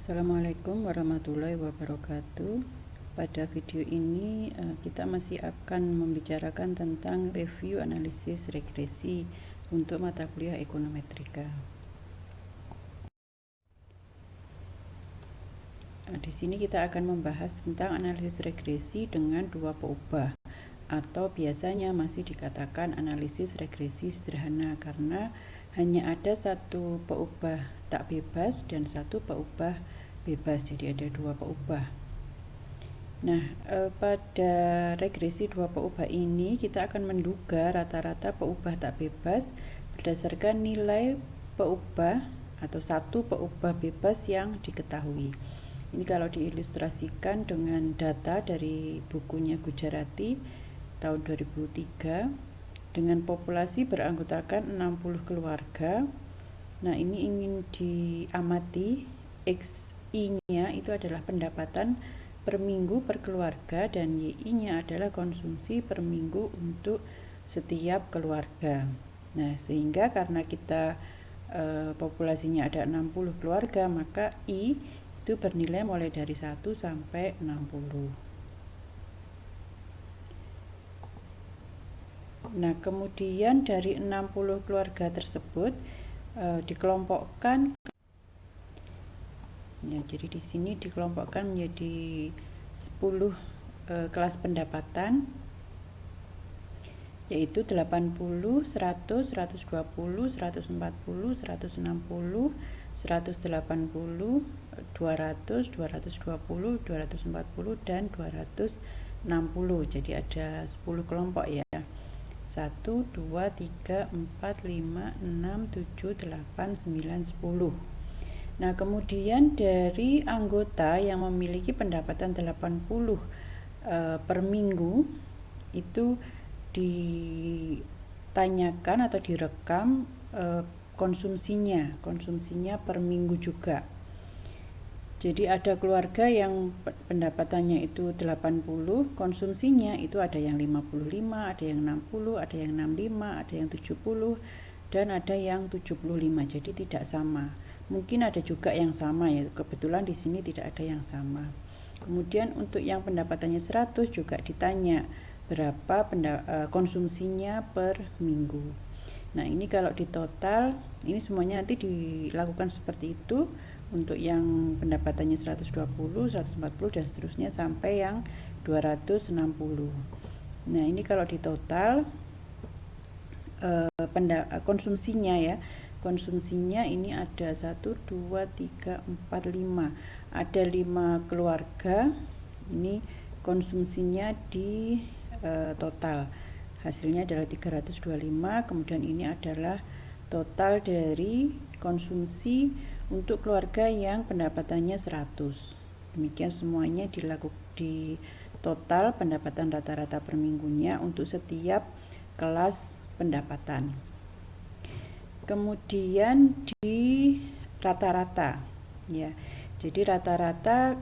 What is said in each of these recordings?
Assalamualaikum warahmatullahi wabarakatuh. Pada video ini kita masih akan membicarakan tentang review analisis regresi untuk mata kuliah ekonometrika. Di sini kita akan membahas tentang analisis regresi dengan dua peubah, atau biasanya masih dikatakan analisis regresi sederhana karena hanya ada satu peubah tak bebas dan satu peubah bebas, jadi ada dua peubah. Nah, pada regresi dua peubah ini kita akan menduga rata-rata peubah tak bebas berdasarkan nilai peubah atau satu peubah bebas yang diketahui. Ini kalau diilustrasikan dengan data dari bukunya Gujarati tahun 2003 dengan populasi beranggotakan 60 keluarga. Nah, ini ingin diamati XI-nya itu adalah pendapatan per minggu per keluarga dan YI-nya adalah konsumsi per minggu untuk setiap keluarga. Nah, sehingga karena kita populasinya ada 60 keluarga, maka I itu bernilai mulai dari 1 sampai 60. Nah, kemudian dari 60 keluarga tersebut dikelompokkan. Ya, jadi di sini dikelompokkan menjadi 10 kelas pendapatan, yaitu 80, 100, 120, 140, 160, 180, 200, 220, 240 dan 260. Jadi ada 10 kelompok ya. 1, 2, 3, 4, 5, 6, 7, 8, 9, 10. Nah, kemudian dari anggota yang memiliki pendapatan 80 per minggu itu ditanyakan atau direkam konsumsinya per minggu juga. Jadi ada keluarga yang pendapatannya itu 80, konsumsinya itu ada yang 55, ada yang 60, ada yang 65, ada yang 70, dan ada yang 75. Jadi tidak sama. Mungkin ada juga yang sama ya. Kebetulan di sini tidak ada yang sama. Kemudian untuk yang pendapatannya 100 juga ditanya berapa konsumsinya per minggu. Nah, ini kalau di total, ini semuanya nanti dilakukan seperti itu. Untuk yang pendapatannya 120, 140 dan seterusnya sampai yang 260. Nah, ini kalau di total konsumsinya ya. Konsumsinya ini ada 1, 2, 3, 4, 5. Ada 5 keluarga. Ini konsumsinya di total. Hasilnya adalah 325. Kemudian ini adalah total dari konsumsi untuk keluarga yang pendapatannya 100. Demikian semuanya di total pendapatan rata-rata per minggunya untuk setiap kelas pendapatan. Kemudian di rata-rata ya. Jadi rata-rata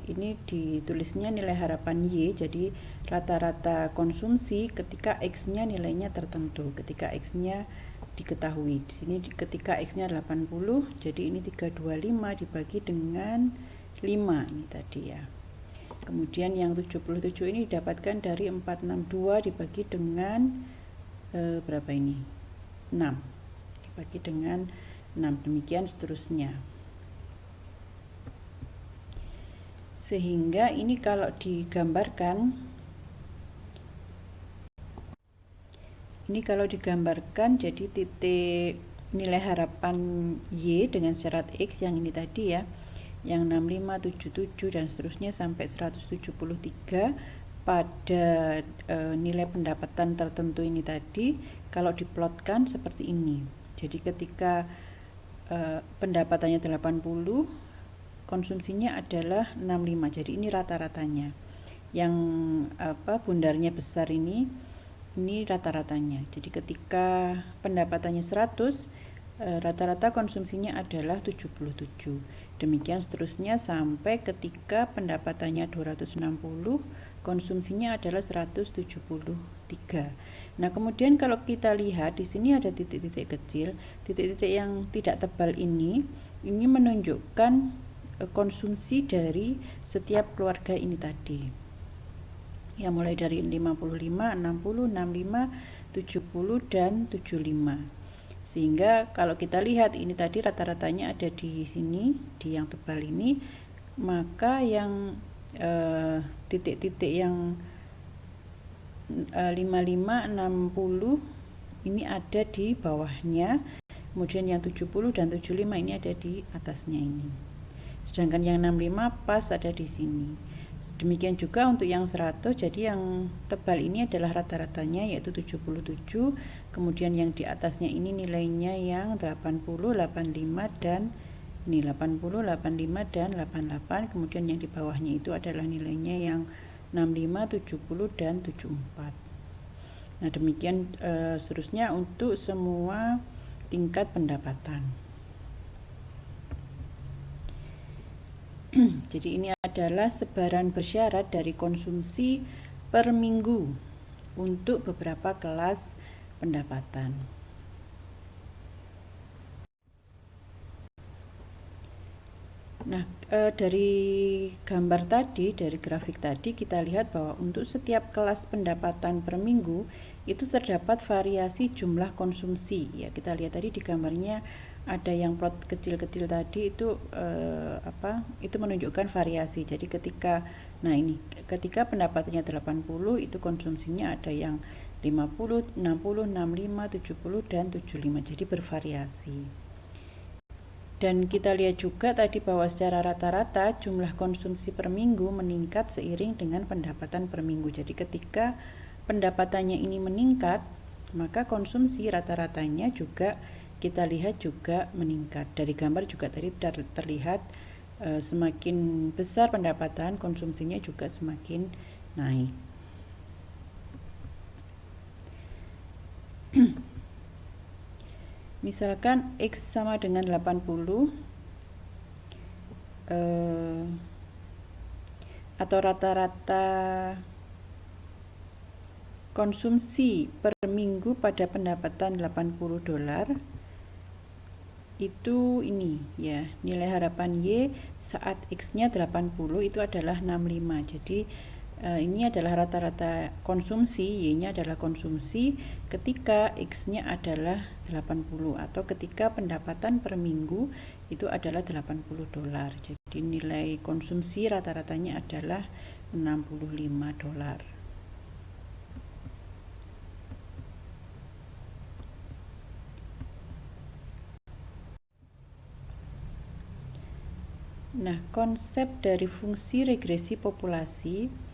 ini ditulisnya nilai harapan Y. Jadi rata-rata konsumsi ketika X-nya nilainya tertentu, ketika X-nya diketahui. Di sini ketika X-nya 80, jadi ini 325 dibagi dengan 5 ini tadi ya. Kemudian yang 77 ini didapatkan dari 462 dibagi dengan berapa ini? 6. Dibagi dengan 6. Demikian seterusnya. Sehingga ini kalau digambarkan, jadi titik nilai harapan Y dengan syarat X yang ini tadi ya, yang 65, 77 dan seterusnya sampai 173 pada nilai pendapatan tertentu ini tadi, kalau diplotkan seperti ini. Jadi ketika pendapatannya 80, konsumsinya adalah 65. Jadi ini rata-ratanya. Yang bundarnya besar ini rata-ratanya. Jadi ketika pendapatannya 100, rata-rata konsumsinya adalah 77. Demikian seterusnya sampai ketika pendapatannya 260, konsumsinya adalah 173. Nah, kemudian kalau kita lihat di sini ada titik-titik kecil, titik-titik yang tidak tebal ini menunjukkan konsumsi dari setiap keluarga ini tadi. Ya, mulai dari 55, 60, 65, 70 dan 75. Sehingga kalau kita lihat ini tadi rata-ratanya ada di sini, di yang tebal ini, maka yang titik-titik yang 55, 60 ini ada di bawahnya, kemudian yang 70 dan 75 ini ada di atasnya ini. Sedangkan yang 65 pas ada di sini. Demikian juga untuk yang 100, jadi yang tebal ini adalah rata-ratanya yaitu 77, kemudian yang di atasnya ini nilainya yang 80, 85 dan ini 80, 85 dan 88, kemudian yang di bawahnya itu adalah nilainya yang 65, 70 dan 74. Nah, demikian seterusnya untuk semua tingkat pendapatan. Jadi ini adalah sebaran bersyarat dari konsumsi per minggu untuk beberapa kelas pendapatan. Nah, dari gambar tadi, dari grafik tadi kita lihat bahwa untuk setiap kelas pendapatan per minggu itu terdapat variasi jumlah konsumsi. Ya, kita lihat tadi di gambarnya ada yang plot kecil-kecil tadi itu itu menunjukkan variasi. Jadi ketika ketika pendapatannya 80 itu konsumsinya ada yang 50, 60, 65, 70 dan 75. Jadi bervariasi. Dan kita lihat juga tadi bahwa secara rata-rata jumlah konsumsi per minggu meningkat seiring dengan pendapatan per minggu. Jadi ketika pendapatannya ini meningkat, maka konsumsi rata-ratanya juga kita lihat juga meningkat. Dari gambar juga tadi terlihat semakin besar pendapatan, konsumsinya juga semakin naik. Misalkan X sama dengan 80 atau rata-rata konsumsi per minggu pada pendapatan $80 itu ini ya, nilai harapan Y saat X-nya 80 itu adalah 65. Jadi ini adalah rata-rata konsumsi, Y-nya adalah konsumsi ketika X-nya adalah 80 atau ketika pendapatan per minggu itu adalah $80. Jadi nilai konsumsi rata-ratanya adalah $65. Nah, konsep dari fungsi regresi populasi.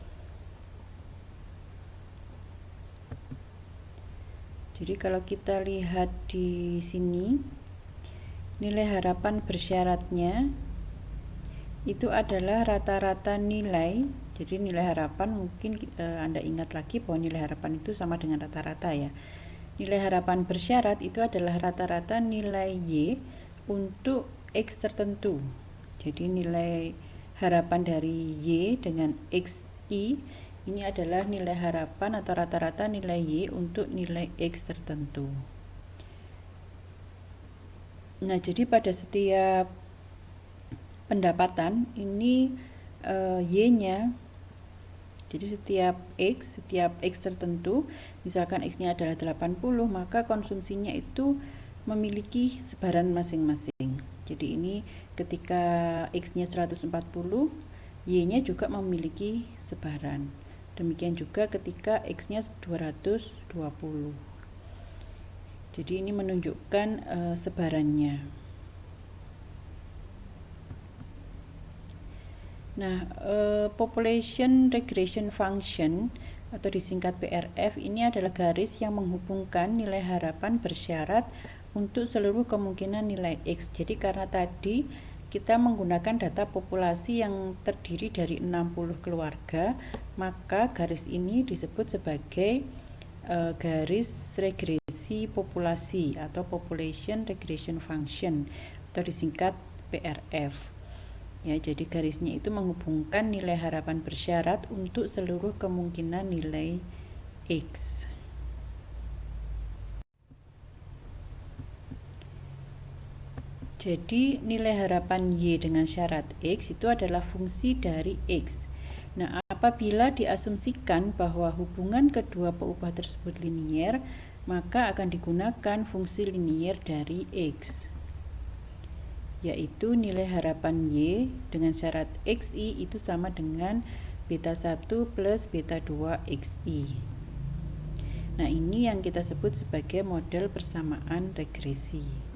Jadi kalau kita lihat di sini, nilai harapan bersyaratnya itu adalah rata-rata nilai. Jadi nilai harapan mungkin Anda ingat lagi bahwa nilai harapan itu sama dengan rata-rata ya. Nilai harapan bersyarat itu adalah rata-rata nilai Y untuk X tertentu. Jadi nilai harapan dari Y dengan XI ini adalah nilai harapan atau rata-rata nilai Y untuk nilai X tertentu. Nah, jadi pada setiap pendapatan ini Y-nya, jadi setiap X tertentu, misalkan X-nya adalah 80, maka konsumsinya itu memiliki sebaran masing-masing. Jadi ini ketika X-nya 140, Y-nya juga memiliki sebaran. Demikian juga ketika X-nya 220. Jadi ini menunjukkan sebarannya. Nah, population regression function atau disingkat PRF ini adalah garis yang menghubungkan nilai harapan bersyarat untuk seluruh kemungkinan nilai X. Jadi karena tadi kita menggunakan data populasi yang terdiri dari 60 keluarga, maka garis ini disebut sebagai garis regresi populasi atau population regression function atau disingkat PRF. Ya, jadi garisnya itu menghubungkan nilai harapan bersyarat untuk seluruh kemungkinan nilai X. Jadi nilai harapan Y dengan syarat X itu adalah fungsi dari X. Nah, apabila diasumsikan bahwa hubungan kedua peubah tersebut linier, maka akan digunakan fungsi linier dari X, yaitu nilai harapan Y dengan syarat XI itu sama dengan beta 1 plus beta 2 XI. Nah, ini yang kita sebut sebagai model persamaan regresi.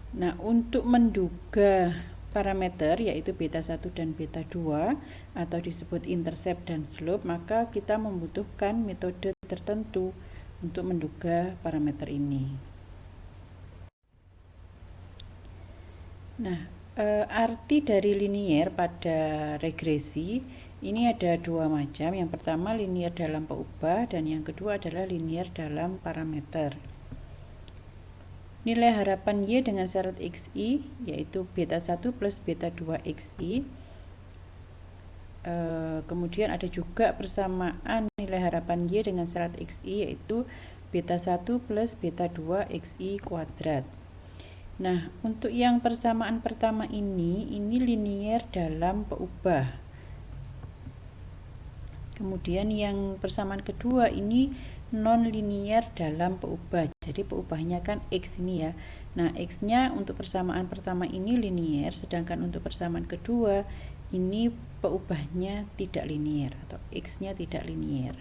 Nah, untuk menduga parameter yaitu beta 1 dan beta 2 atau disebut intercept dan slope, maka kita membutuhkan metode tertentu untuk menduga parameter ini. Nah, arti dari linier pada regresi ini ada dua macam. Yang pertama linier dalam peubah dan yang kedua adalah linier dalam parameter. Nilai harapan Y dengan syarat XI yaitu beta 1 plus beta 2 XI. Kemudian ada juga persamaan nilai harapan Y dengan syarat XI yaitu beta 1 plus beta 2 XI kuadrat. Nah, untuk yang persamaan pertama ini linier dalam peubah. Kemudian yang persamaan kedua ini non-linier dalam peubah. Jadi peubahnya kan X ini ya. Nah, X-nya untuk persamaan pertama ini linier, sedangkan untuk persamaan kedua ini peubahnya tidak linier atau X-nya tidak linier.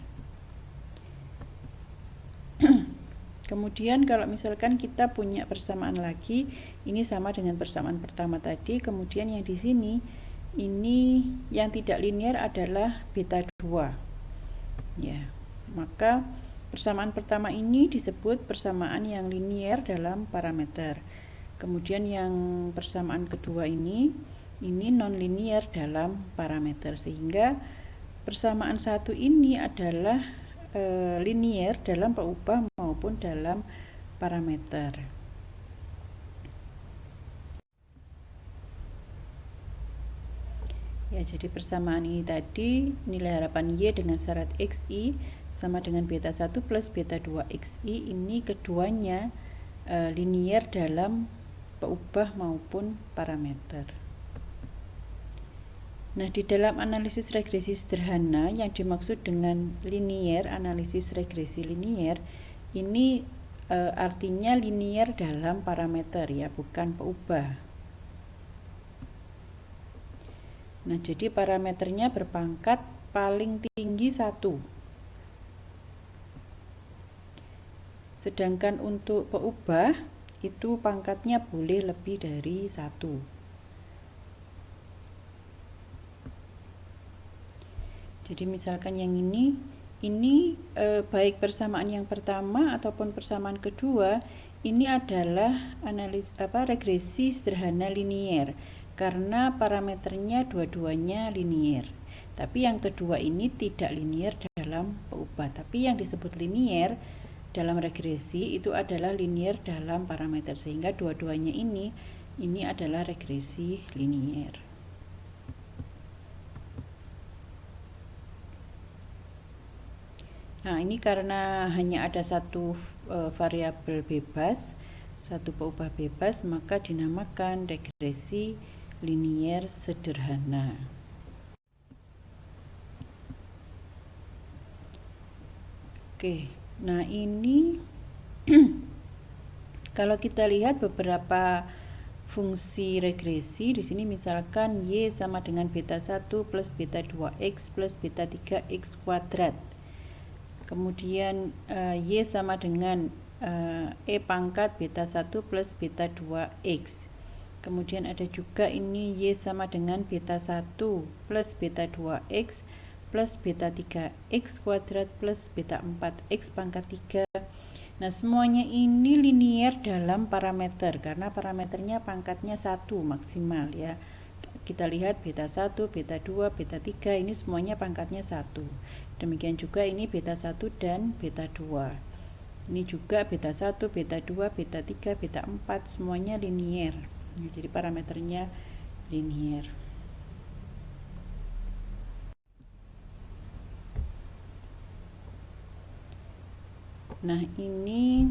Kemudian kalau misalkan kita punya persamaan lagi, ini sama dengan persamaan pertama tadi, kemudian yang di sini ini yang tidak linier adalah beta 2. Ya, maka persamaan pertama ini disebut persamaan yang linier dalam parameter. Kemudian yang persamaan kedua ini non-linier dalam parameter, sehingga persamaan satu ini adalah linier dalam peubah maupun dalam parameter. Ya, jadi persamaan ini tadi nilai harapan Y dengan syarat XI sama dengan beta 1 plus beta 2 XI, ini keduanya linier dalam peubah maupun parameter. Nah, di dalam analisis regresi sederhana yang dimaksud dengan linier, analisis regresi linier, ini artinya linier dalam parameter ya, bukan peubah. Nah, jadi parameternya berpangkat paling tinggi 1. Sedangkan untuk peubah itu pangkatnya boleh lebih dari 1. Jadi misalkan yang ini baik persamaan yang pertama ataupun persamaan kedua ini adalah regresi sederhana linier karena parameternya dua-duanya linier. Tapi yang kedua ini tidak linier dalam peubah. Tapi yang disebut linier dalam regresi itu adalah linier dalam parameter, sehingga dua-duanya ini adalah regresi linier. Nah, ini karena hanya ada satu variabel bebas, satu peubah bebas, maka dinamakan regresi linier sederhana. Oke, nah ini kalau kita lihat beberapa fungsi regresi di sini, misalkan Y sama dengan beta 1 plus beta 2X plus beta 3X kuadrat. Kemudian Y sama dengan E pangkat beta 1 plus beta 2X. Kemudian ada juga ini Y sama dengan beta 1 plus beta 2X plus beta 3X kuadrat plus beta 4X pangkat 3. Nah, semuanya ini linier dalam parameter karena parameternya pangkatnya 1 maksimal ya. Kita lihat beta 1, beta 2, beta 3 ini semuanya pangkatnya 1. Demikian juga ini beta 1 dan beta 2. Ini juga beta 1, beta 2, beta 3, beta 4 semuanya linier. Jadi parameternya linier. Nah, ini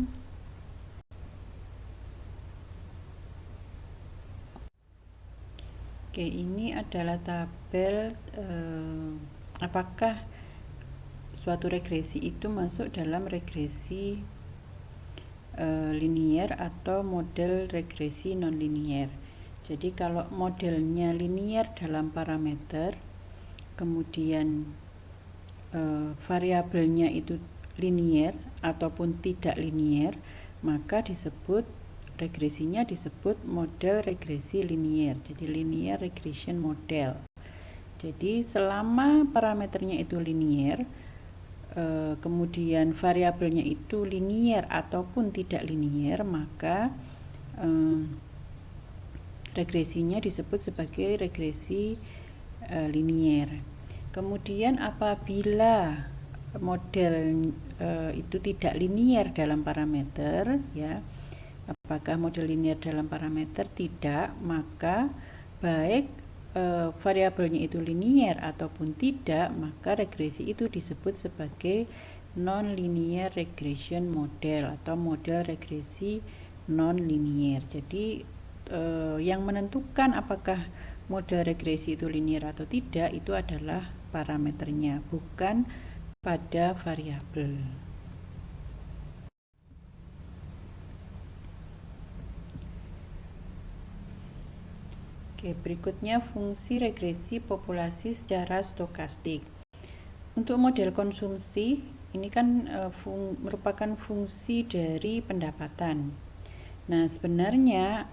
Oke, ini adalah tabel apakah suatu regresi itu masuk dalam regresi linier atau model regresi non-linier. Jadi kalau modelnya linier dalam parameter, kemudian variabelnya itu linier ataupun tidak linier, maka regresinya disebut model regresi linier. Jadi linear regression model. Jadi selama parameternya itu linier, kemudian variabelnya itu linier ataupun tidak linier, maka regresinya disebut sebagai regresi linier. Kemudian apabila model itu tidak linier dalam parameter, ya, apakah model linier dalam parameter? Tidak, maka baik variabelnya itu linier ataupun tidak, maka regresi itu disebut sebagai non-linear regression model atau model regresi non-linear. Jadi yang menentukan apakah model regresi itu linier atau tidak itu adalah parameternya, bukan pada variabel. Oke, berikutnya fungsi regresi populasi secara stokastik. Untuk model konsumsi, ini kan merupakan fungsi dari pendapatan. Nah, sebenarnya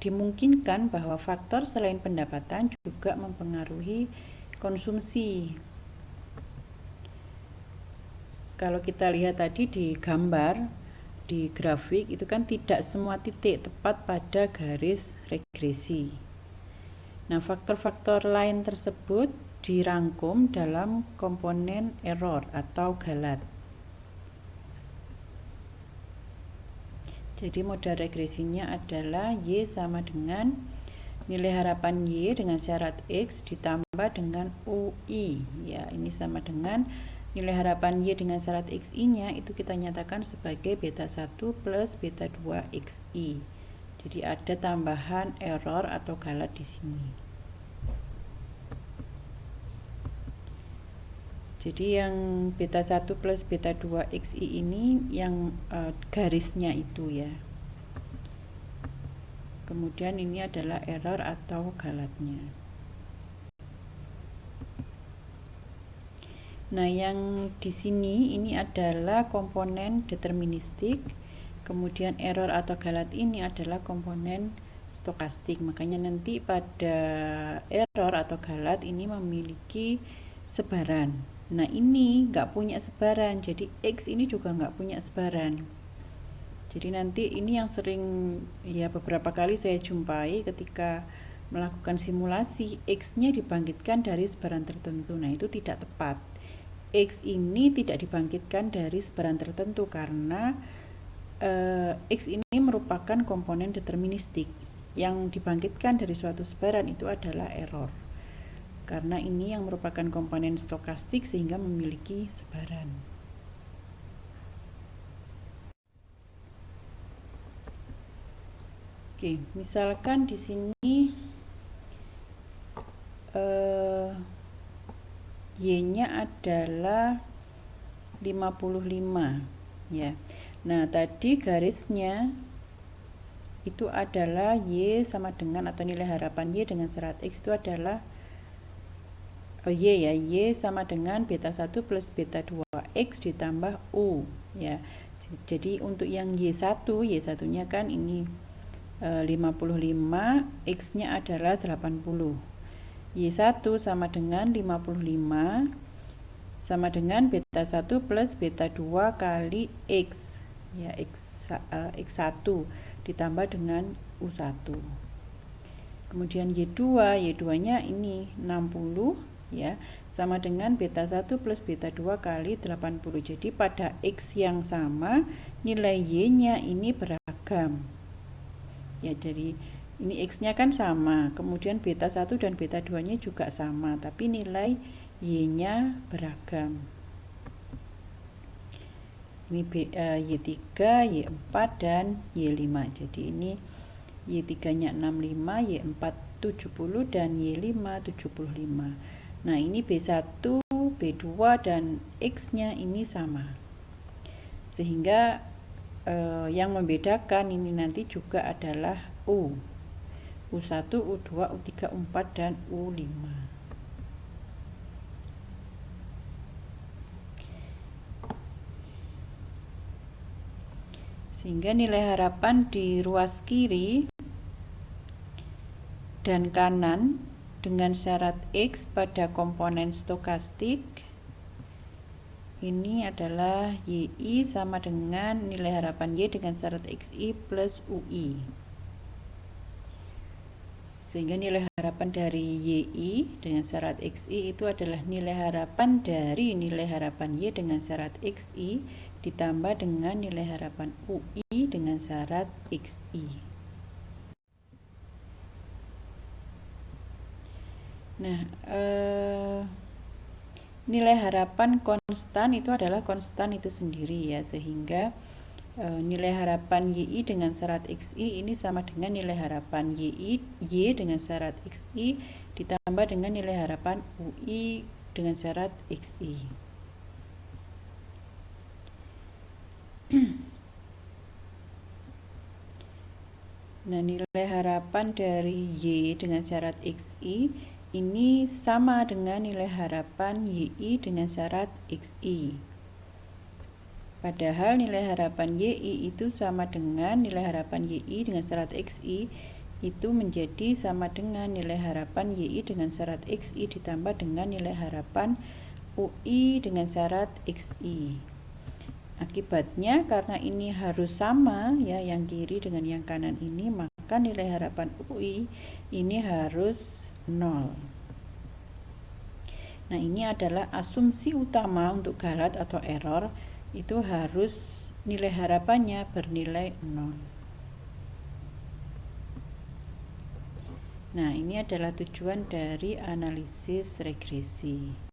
dimungkinkan bahwa faktor selain pendapatan juga mempengaruhi konsumsi. Kalau kita lihat tadi di gambar, di grafik, itu kan tidak semua titik tepat pada garis regresi. Nah, faktor-faktor lain tersebut dirangkum dalam komponen error atau galat. Jadi model regresinya adalah Y sama dengan nilai harapan Y dengan syarat X ditambah dengan UI. Ya, ini sama dengan nilai harapan Y dengan syarat XI-nya itu kita nyatakan sebagai beta 1 plus beta 2 XI. Jadi ada tambahan error atau galat di sini. Jadi yang beta 1 plus beta 2 XI ini yang garisnya itu ya. Kemudian ini adalah error atau galatnya. Nah, yang di sini ini adalah komponen deterministik. Kemudian error atau galat ini adalah komponen stokastik. Makanya nanti pada error atau galat ini memiliki sebaran. Nah, ini nggak punya sebaran, jadi X ini juga nggak punya sebaran. Jadi nanti ini yang sering ya beberapa kali saya jumpai ketika melakukan simulasi, X-nya dibangkitkan dari sebaran tertentu. Nah, itu tidak tepat. X ini tidak dibangkitkan dari sebaran tertentu karena X ini merupakan komponen deterministik. Yang dibangkitkan dari suatu sebaran itu adalah error. Karena ini yang merupakan komponen stokastik sehingga memiliki sebaran. Oke, misalkan di sini Y-nya adalah 55 ya. Nah, tadi garisnya itu adalah Y sama dengan atau nilai harapan Y dengan syarat X itu adalah Y sama dengan beta 1 plus beta 2X ditambah U ya. Jadi untuk yang Y1-nya kan ini 55, X-nya adalah 80. Y1 sama dengan 55 sama dengan beta 1 plus beta 2 kali X ya, X1 ditambah dengan U1. Kemudian Y2-nya ini 60 ya, sama dengan beta 1 plus beta 2 kali 80. Jadi pada X yang sama nilai Y-nya ini beragam ya. Jadi ini X-nya kan sama, kemudian beta 1 dan beta 2-nya juga sama, tapi nilai Y-nya beragam. Ini Y3, Y4, dan Y5. Jadi ini Y3 nya 65, Y4 70 dan Y5 75. Nah ini B1, B2 dan X nya ini sama, sehingga yang membedakan ini nanti juga adalah U1, U2, U3, U4 dan U5. Sehingga nilai harapan di ruas kiri dan kanan dengan syarat X pada komponen stokastik ini adalah YI sama dengan nilai harapan Y dengan syarat XI plus UI. Sehingga nilai harapan dari YI dengan syarat XI itu adalah nilai harapan dari nilai harapan Y dengan syarat XI ditambah dengan nilai harapan UI dengan syarat XI. Nah, nilai harapan konstan itu adalah konstan itu sendiri ya, sehingga nilai harapan YI dengan syarat XI ini sama dengan nilai harapan Y dengan syarat XI ditambah dengan nilai harapan UI dengan syarat XI. Nah, nilai harapan dari Y dengan syarat XI ini sama dengan nilai harapan YI dengan syarat XI. Padahal nilai harapan YI itu sama dengan nilai harapan YI dengan syarat XI itu menjadi sama dengan nilai harapan YI dengan syarat XI ditambah dengan nilai harapan UI dengan syarat XI. Akibatnya karena ini harus sama ya, yang kiri dengan yang kanan ini, maka nilai harapan UI ini harus 0. Nah, ini adalah asumsi utama untuk galat atau error, itu harus nilai harapannya bernilai 0. Nah, ini adalah tujuan dari analisis regresi.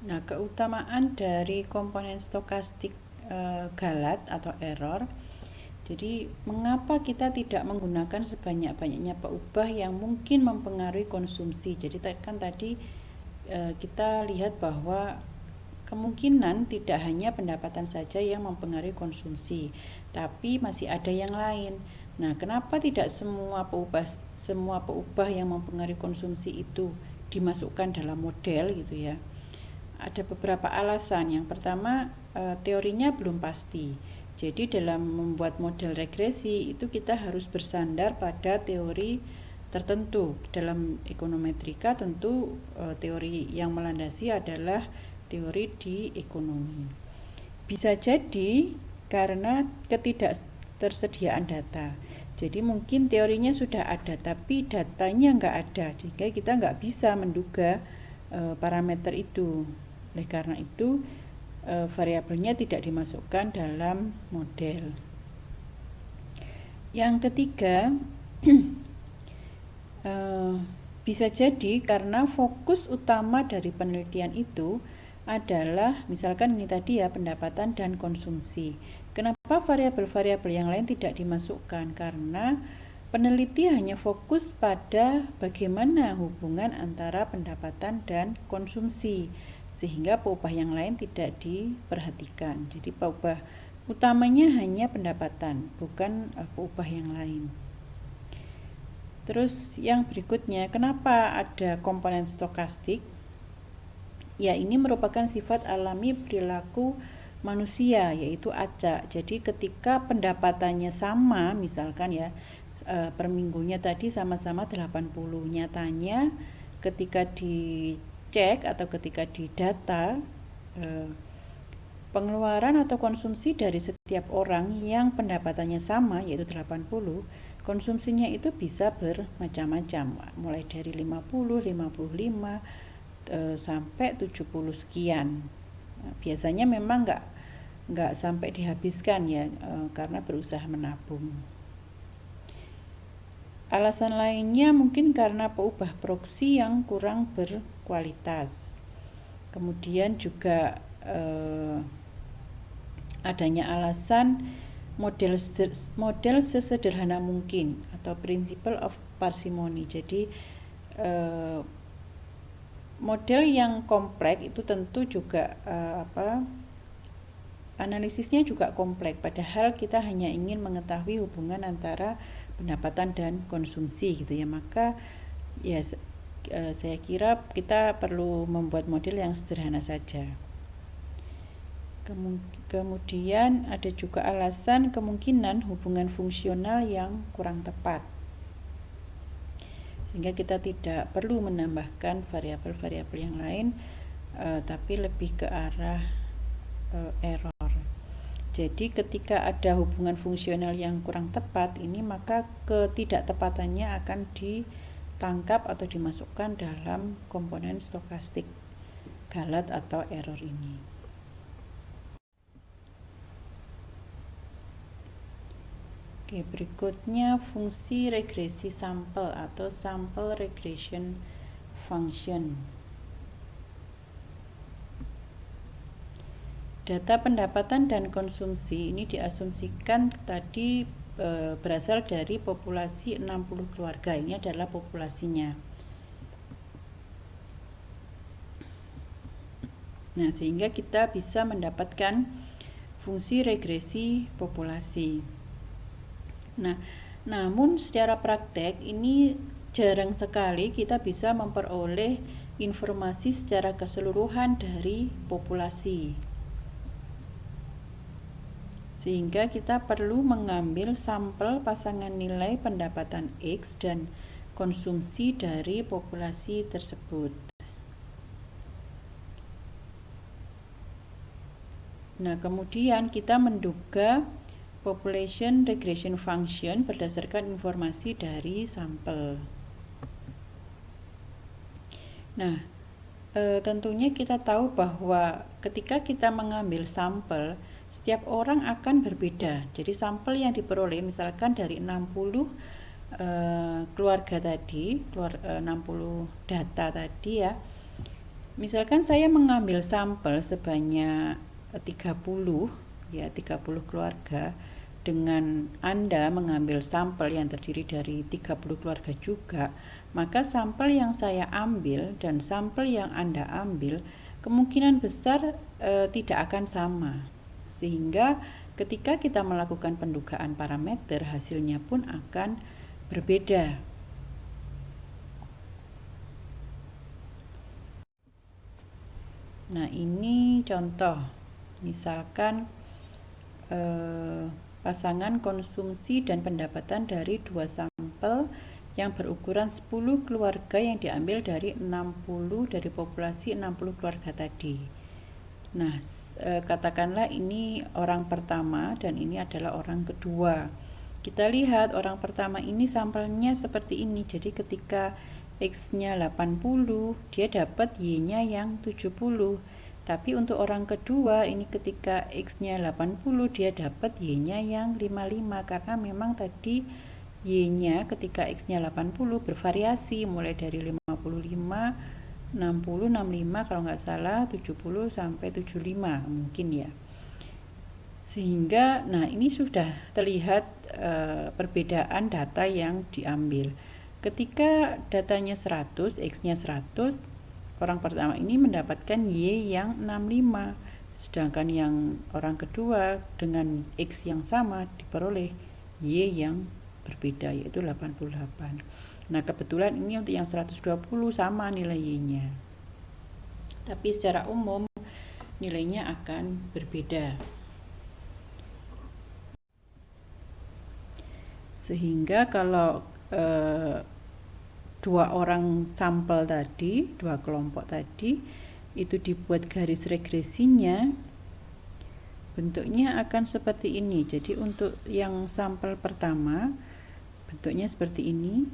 Nah, keutamaan dari komponen stokastik galat atau error. Jadi, mengapa kita tidak menggunakan sebanyak-banyaknya peubah yang mungkin mempengaruhi konsumsi? Jadi kan tadi kita lihat bahwa kemungkinan tidak hanya pendapatan saja yang mempengaruhi konsumsi, tapi masih ada yang lain. Nah, kenapa tidak semua peubah yang mempengaruhi konsumsi itu dimasukkan dalam model gitu ya? Ada beberapa alasan. Yang pertama, teorinya belum pasti. Jadi dalam membuat model regresi itu kita harus bersandar pada teori tertentu. Dalam ekonometrika tentu teori yang melandasi adalah teori di ekonomi. Bisa jadi karena ketidaktersediaan data. Jadi mungkin teorinya sudah ada tapi datanya nggak ada, sehingga kita nggak bisa menduga parameter itu. Oleh karena itu variabelnya tidak dimasukkan dalam model. Yang ketiga, bisa jadi karena fokus utama dari penelitian itu adalah misalkan ini tadi ya, pendapatan dan konsumsi. Kenapa variabel-variabel yang lain tidak dimasukkan? Karena peneliti hanya fokus pada bagaimana hubungan antara pendapatan dan konsumsi, sehingga peubah yang lain tidak diperhatikan. Jadi peubah utamanya hanya pendapatan, bukan peubah yang lain. Terus yang berikutnya, kenapa ada komponen stokastik? Ya, ini merupakan sifat alami perilaku manusia, yaitu acak. Jadi ketika pendapatannya sama, misalkan ya, per minggunya tadi sama-sama 80, nyatanya ketika dicek atau ketika didata pengeluaran atau konsumsi dari setiap orang yang pendapatannya sama yaitu 80, konsumsinya itu bisa bermacam-macam, mulai dari 50, 55 sampai 70 sekian. Biasanya memang nggak sampai dihabiskan ya, karena berusaha menabung. Alasan lainnya mungkin karena peubah proksi yang kurang berkualitas. Kemudian juga adanya alasan model sesederhana mungkin atau principle of parsimony. Jadi model yang kompleks itu tentu juga analisisnya juga kompleks, padahal kita hanya ingin mengetahui hubungan antara pendapatan dan konsumsi gitu ya. Maka ya saya kira kita perlu membuat model yang sederhana saja. Kemudian ada juga alasan kemungkinan hubungan fungsional yang kurang tepat, sehingga kita tidak perlu menambahkan variabel-variabel yang lain, tapi lebih ke arah error. Jadi ketika ada hubungan fungsional yang kurang tepat ini, maka ketidaktepatannya akan ditangkap atau dimasukkan dalam komponen stokastik galat atau error ini. Oke, berikutnya fungsi regresi sampel atau sample regression function. Data pendapatan dan konsumsi ini diasumsikan tadi berasal dari populasi 60 keluarga. Ini adalah populasinya. Nah, sehingga kita bisa mendapatkan fungsi regresi populasi. Nah, namun secara praktek ini jarang sekali kita bisa memperoleh informasi secara keseluruhan dari populasi, sehingga kita perlu mengambil sampel pasangan nilai pendapatan X dan konsumsi dari populasi tersebut. Nah, kemudian kita menduga population regression function berdasarkan informasi dari sampel. Nah, tentunya kita tahu bahwa ketika kita mengambil sampel, setiap orang akan berbeda. Jadi sampel yang diperoleh misalkan dari 60 keluarga tadi, 60 data tadi ya. Misalkan saya mengambil sampel sebanyak 30 keluarga, dengan Anda mengambil sampel yang terdiri dari 30 keluarga juga, maka sampel yang saya ambil dan sampel yang Anda ambil kemungkinan besar tidak akan sama, sehingga ketika kita melakukan pendugaan parameter hasilnya pun akan berbeda. Nah, ini contoh, misalkan pasangan konsumsi dan pendapatan dari dua sampel yang berukuran 10 keluarga yang diambil dari 60 dari populasi 60 keluarga tadi. Nah, katakanlah ini orang pertama dan ini adalah orang kedua. Kita lihat orang pertama ini sampelnya seperti ini. Jadi ketika X-nya 80, dia dapat Y-nya yang 70. Tapi untuk orang kedua ini ketika X-nya 80, dia dapat Y-nya yang 55, karena memang tadi Y-nya ketika X-nya 80 bervariasi mulai dari 55, 60, 65 kalau nggak salah, 70 sampai 75 mungkin ya. Sehingga nah ini sudah terlihat perbedaan data yang diambil. Ketika datanya 100, X-nya 100, orang pertama ini mendapatkan Y yang 65, sedangkan yang orang kedua dengan X yang sama diperoleh Y yang berbeda, yaitu 88. Nah, kebetulan ini untuk yang 120 sama nilai Y-nya, tapi secara umum nilainya akan berbeda. Sehingga kalau dua orang sampel tadi, dua kelompok tadi itu dibuat garis regresinya, bentuknya akan seperti ini. Jadi untuk yang sampel pertama bentuknya seperti ini,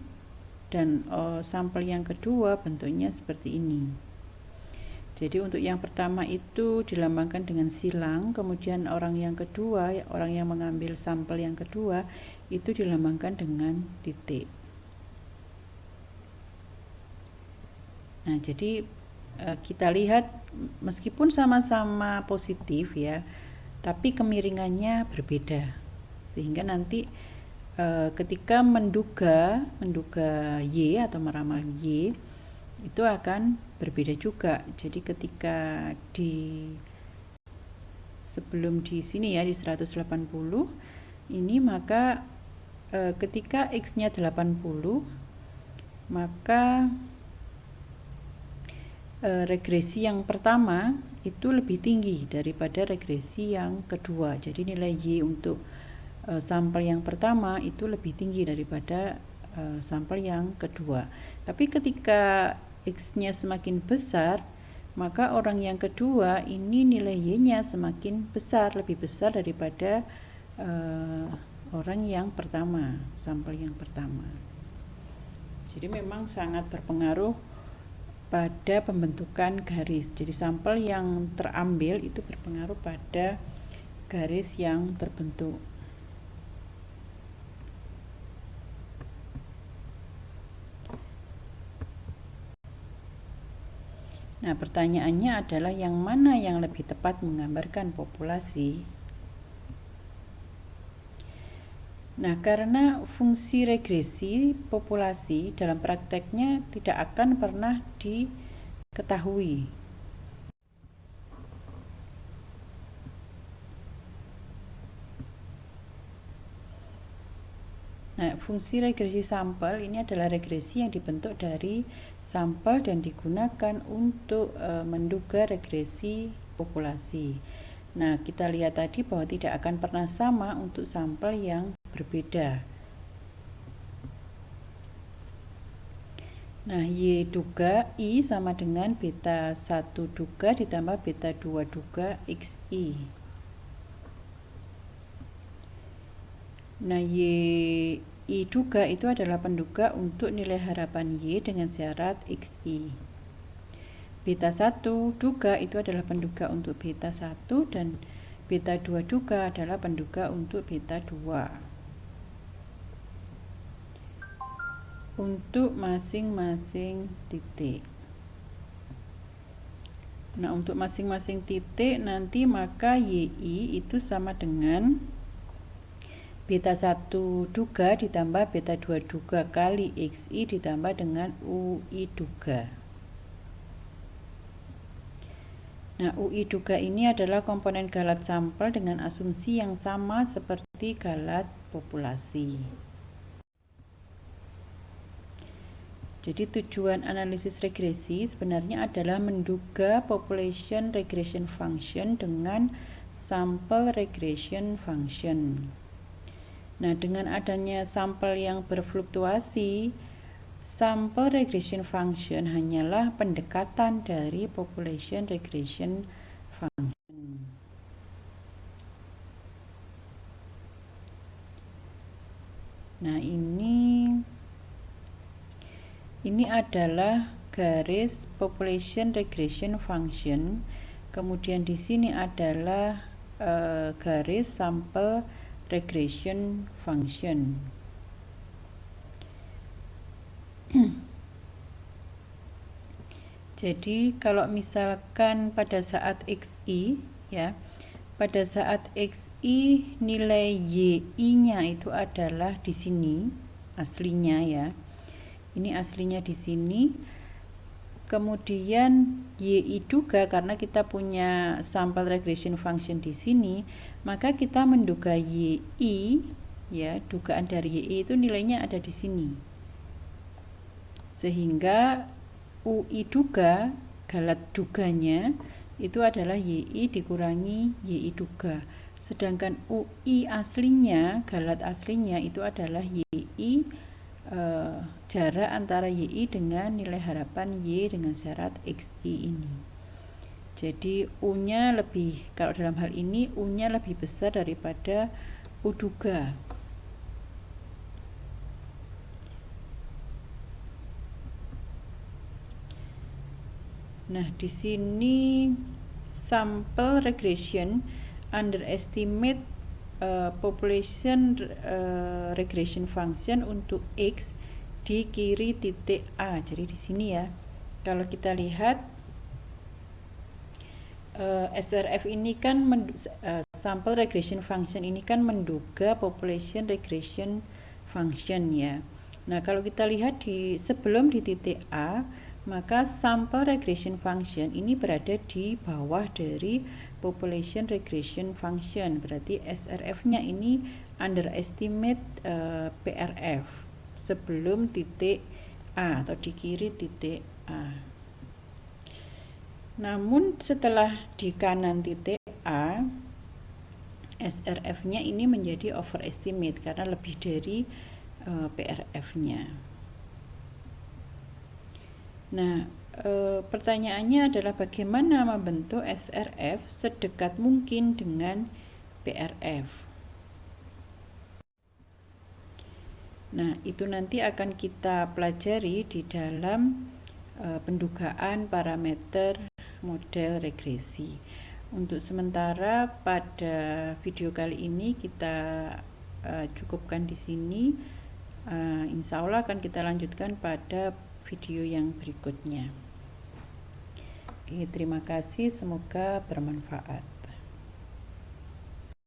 dan sampel yang kedua bentuknya seperti ini. Jadi untuk yang pertama itu dilambangkan dengan silang, kemudian orang yang kedua, orang yang mengambil sampel yang kedua itu dilambangkan dengan titik. Nah, jadi kita lihat meskipun sama-sama positif ya, tapi kemiringannya berbeda. Sehingga nanti ketika menduga Y atau meramal Y itu akan berbeda juga. Jadi ketika sebelum di sini ya di 180 ini, maka ketika X-nya 80, maka regresi yang pertama itu lebih tinggi daripada regresi yang kedua. Jadi nilai Y untuk sampel yang pertama itu lebih tinggi daripada sampel yang kedua. Tapi ketika X-nya semakin besar, maka orang yang kedua ini nilai Y-nya semakin besar, lebih besar daripada orang yang pertama, sampel yang pertama. Jadi memang sangat berpengaruh pada pembentukan garis. Jadi sampel yang terambil itu berpengaruh pada garis yang terbentuk. Nah, pertanyaannya adalah yang mana yang lebih tepat menggambarkan populasi? Nah, karena fungsi regresi populasi dalam prakteknya tidak akan pernah diketahui. Nah, fungsi regresi sampel ini adalah regresi yang dibentuk dari sampel dan digunakan untuk menduga regresi populasi. Nah, kita lihat tadi bahwa tidak akan pernah sama untuk sampel yang berbeda. Nah, Y duga I sama dengan beta 1 duga ditambah beta 2 duga XI. Nah, Y duga itu adalah penduga untuk nilai harapan Y dengan syarat XI. Beta 1 duga itu adalah penduga untuk beta 1 dan beta 2 duga adalah penduga untuk beta 2. Untuk masing-masing titik. Nah, untuk masing-masing titik nanti maka YI itu sama dengan beta 1 duga ditambah beta 2 duga kali XI ditambah dengan UI duga. Nah, UI duga ini adalah komponen galat sampel dengan asumsi yang sama seperti galat populasi. Jadi tujuan analisis regresi sebenarnya adalah menduga population regression function dengan sampel regression function. Nah, dengan adanya sampel yang berfluktuasi, sampel regression function hanyalah pendekatan dari population regression function. Nah, ini adalah garis population regression function. Kemudian di sini adalah garis sampel regression function. Jadi kalau misalkan pada saat XI ya, pada saat XI nilai YI-nya itu adalah di sini aslinya ya. Ini aslinya di sini. Kemudian YI duga karena kita punya sampel regression function di sini, maka kita menduga YI ya, dugaan dari YI itu nilainya ada di sini. Sehingga UI duga, galat duganya itu adalah YI dikurangi YI duga. Sedangkan UI aslinya, galat aslinya itu adalah YI jarak antara YI dengan nilai harapan Y dengan syarat XI ini. Jadi U-nya lebih, kalau dalam hal ini U-nya lebih besar daripada U duga. Nah, di sini sampel regression underestimate population regression function untuk X di kiri titik A. Jadi di sini ya. Kalau kita lihat SRF ini kan sample regression function ini kan menduga population regression function ya. Nah, kalau kita lihat sebelum di titik A, maka sample regression function ini berada di bawah dari population regression function. Berarti SRF-nya ini underestimate PRF sebelum titik A atau di kiri titik A. Namun setelah di kanan titik A, SRF-nya ini menjadi overestimate karena lebih dari PRF-nya. Nah, pertanyaannya adalah bagaimana membentuk SRF sedekat mungkin dengan PRF. Nah, itu nanti akan kita pelajari di dalam pendugaan parameter model regresi. Untuk sementara pada video kali ini kita cukupkan di sini. Insya Allah akan kita lanjutkan pada video yang berikutnya. Oke, terima kasih, semoga bermanfaat.